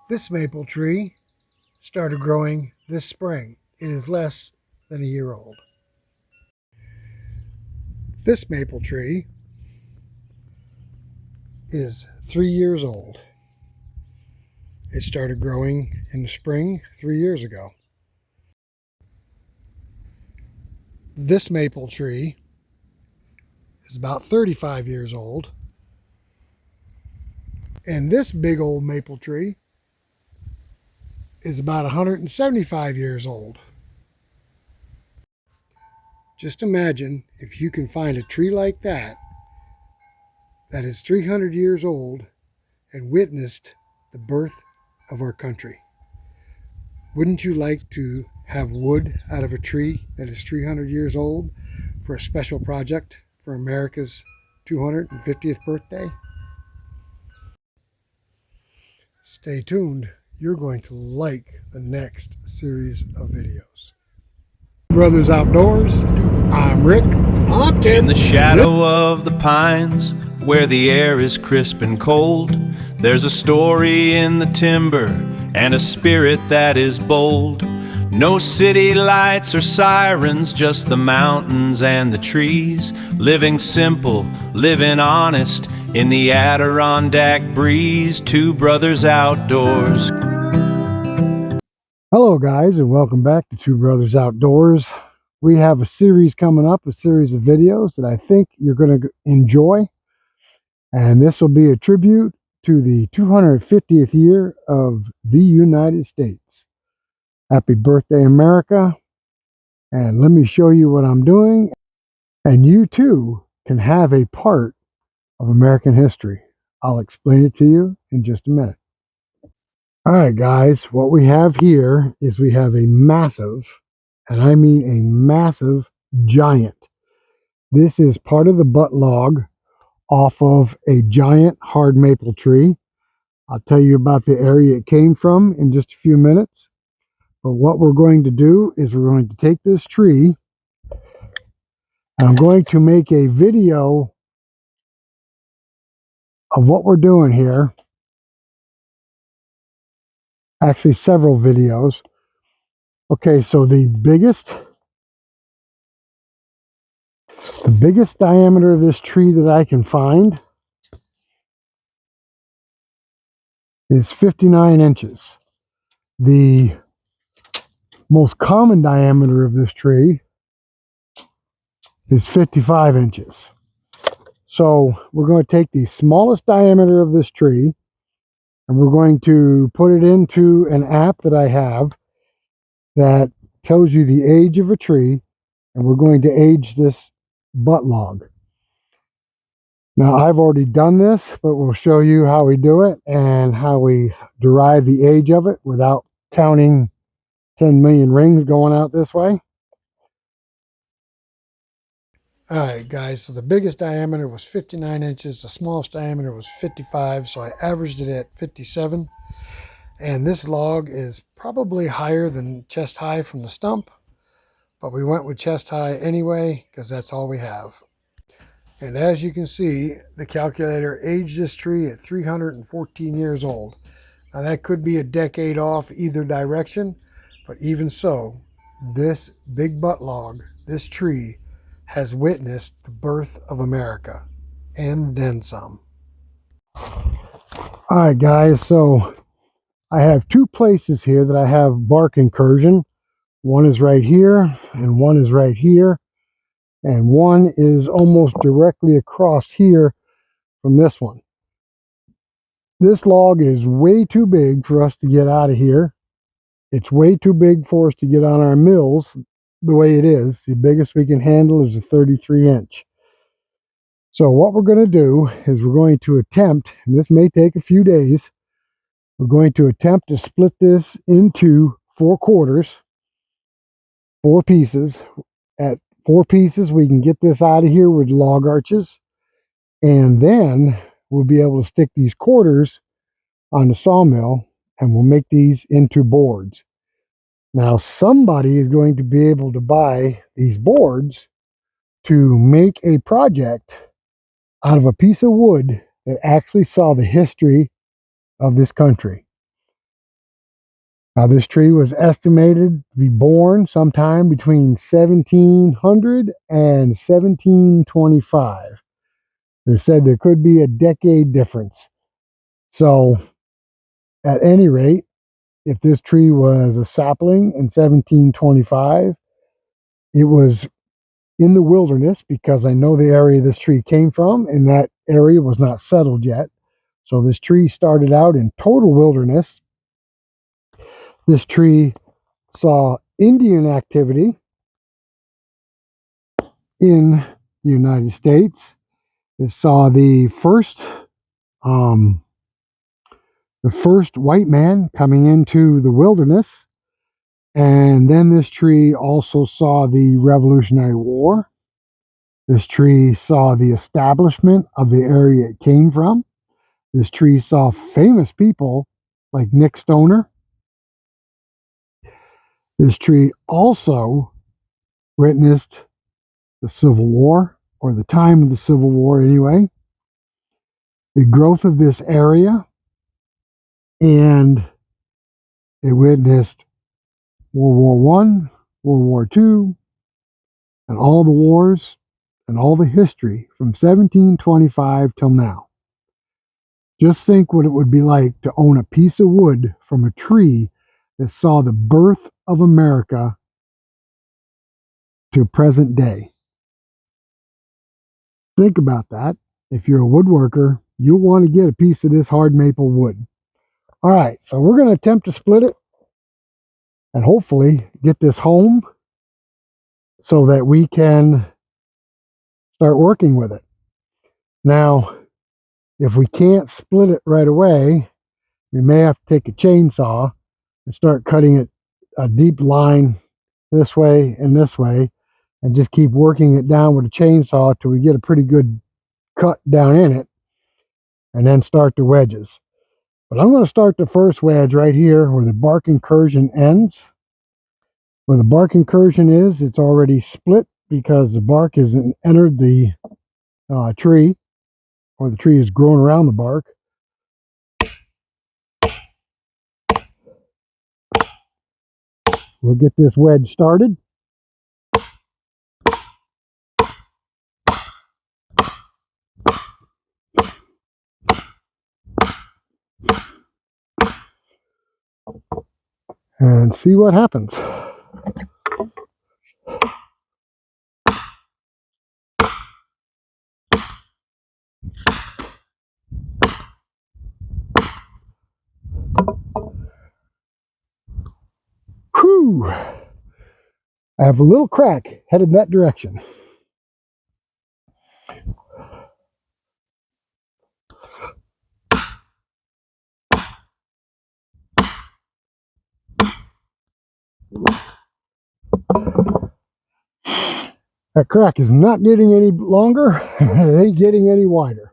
This maple tree started growing this spring. It is less than a year old. This maple tree is 3 years old. It started growing in the spring 3 years ago. This maple tree is about 35 years old. And this big old maple tree is about 175 years old. Just imagine if you can find a tree like that that is 300 years old and witnessed the birth of our country. Wouldn't you like to have wood out of a tree that is 300 years old for a special project for America's 250th birthday? Stay tuned. You're going to like the next series of videos. Brothers Outdoors, I'm Rick. I'm Ted. In the shadow of the pines, where the air is crisp and cold, there's a story in the timber and a spirit that is bold. No city lights or sirens, just the mountains and the trees. Living simple, living honest, in the Adirondack breeze. Two brothers outdoors. Hello guys, and welcome back to Two Brothers Outdoors. We have a series coming up, a series of videos that I think you're going to enjoy. And this will be a tribute to the 250th year of the United States. Happy birthday, America. And let me show you what I'm doing. And you too can have a part of American history. I'll explain it to you in just a minute. All right, guys, what we have here is we have a massive, and I mean a massive giant. This is part of the butt log off of a giant hard maple tree. I'll tell you about the area it came from in just a few minutes. But what we're going to do is we're going to take this tree, and I'm going to make a video of what we're doing here. Actually, several videos. Okay, so the biggest diameter of this tree that I can find is 59 inches. The most common diameter of this tree is 55 inches. So we're going to take the smallest diameter of this tree and we're going to put it into an app that I have that tells you the age of a tree, and we're going to age this butt log. Now, I've already done this, but we'll show you how we do it and how we derive the age of it without counting 10 million rings going out this way. All right, guys, so the biggest diameter was 59 inches. The smallest diameter was 55, so I averaged it at 57. And this log is probably higher than chest high from the stump, but we went with chest high anyway because that's all we have. And as you can see, the calculator aged this tree at 314 years old. Now that could be a decade off either direction, but even so, this big butt log, this tree, has witnessed the birth of America, and then some. All right, guys, so I have two places here that I have bark incursion. One is right here, and one is right here, and one is almost directly across here from this one. This log is way too big for us to get out of here. It's way too big for us to get on our mills the way it is. The biggest we can handle is a 33 inch. So what we're going to do is we're going to attempt, and this may take a few days, we're going to attempt to split this into 4 quarters, 4 pieces. At 4 pieces, we can get this out of here with log arches, and then we'll be able to stick these quarters on the sawmill, and we'll make these into boards. Now, somebody is going to be able to buy these boards to make a project out of a piece of wood that actually saw the history of this country. This tree was estimated to be born sometime between 1700 and 1725. They said there could be a decade difference. So, at any rate, if this tree was a sapling in 1725, it was in the wilderness because I know the area this tree came from, and that area was not settled yet. So, this tree started out in total wilderness. This tree saw Indian activity in the United States. It saw um, the first white man coming into the wilderness, and then this tree also saw the Revolutionary War. This tree saw the establishment of the area it came from. This tree saw famous people like Nick Stoner. This tree also witnessed the Civil War, or the time of the Civil War anyway, the growth of this area, and it witnessed World War One, World War Two, and all the wars and all the history from 1725 till now. Just think what it would be like to own a piece of wood from a tree that saw the birth of America to present day. Think about that. If you're a woodworker, you'll want to get a piece of this hard maple wood. All right, so we're going to attempt to split it and hopefully get this home so that we can start working with it. Now, if we can't split it right away, we may have to take a chainsaw and start cutting it a deep line this way and this way, and just keep working it down with a chainsaw till we get a pretty good cut down in it, and then start the wedges. But I'm going to start the first wedge right here where the bark incursion ends. Where the bark incursion is, it's already split because the bark hasn't entered the tree, or the tree is growing around the bark. We'll get this wedge started. And see what happens. Whew! I have a little crack headed that direction. That crack is not getting any longer, it ain't getting any wider.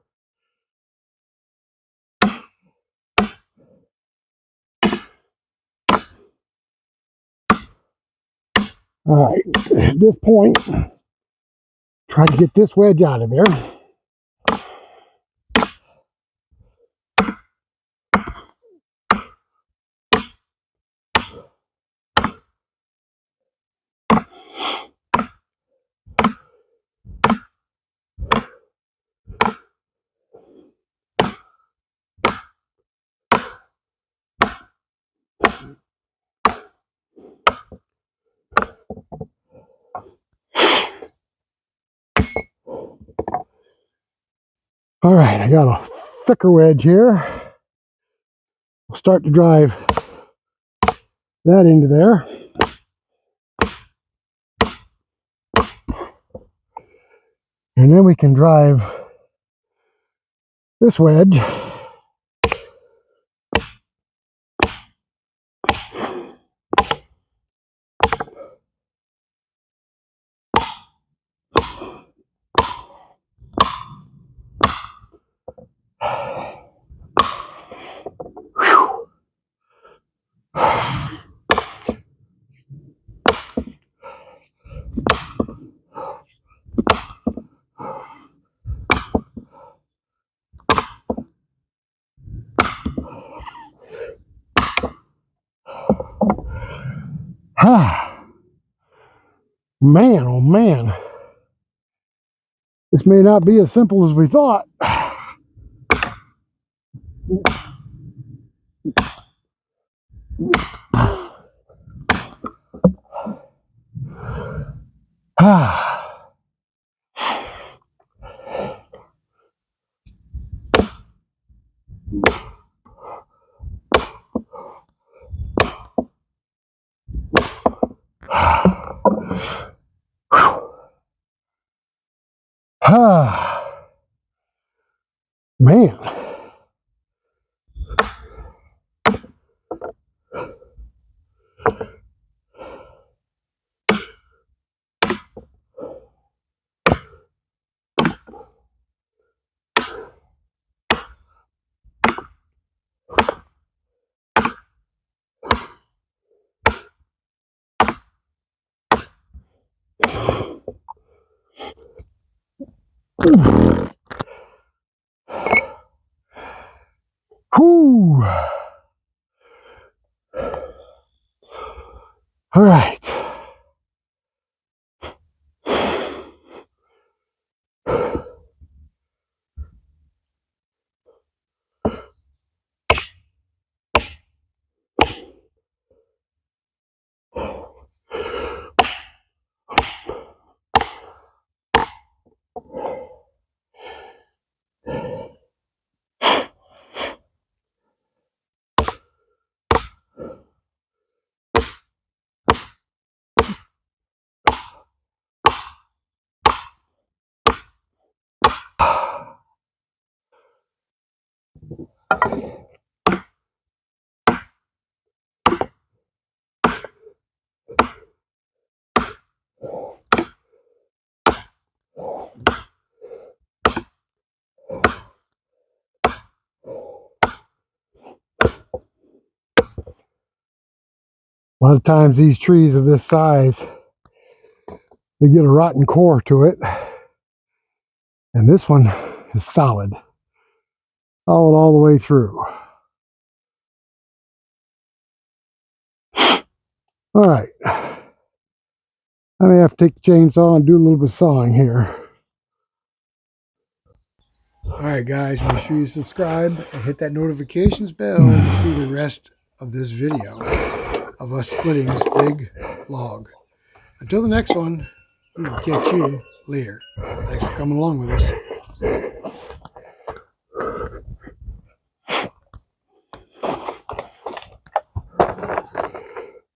All right, at this point, try to get this wedge out of there. All right, I got a thicker wedge here. We'll start to drive that into there. And then we can drive this wedge Man, oh man. This may not be as simple as we thought. Man. Whew. All right. A lot of times these trees of this size, they get a rotten core to it. And this one is solid. Solid all the way through. All right. I may have to take the chainsaw and do a little bit of sawing here. All right, guys, make sure you subscribe and hit that notifications bell to see the rest of this video of us splitting this big log. Until the next one, we will catch you later. Thanks for coming along with us.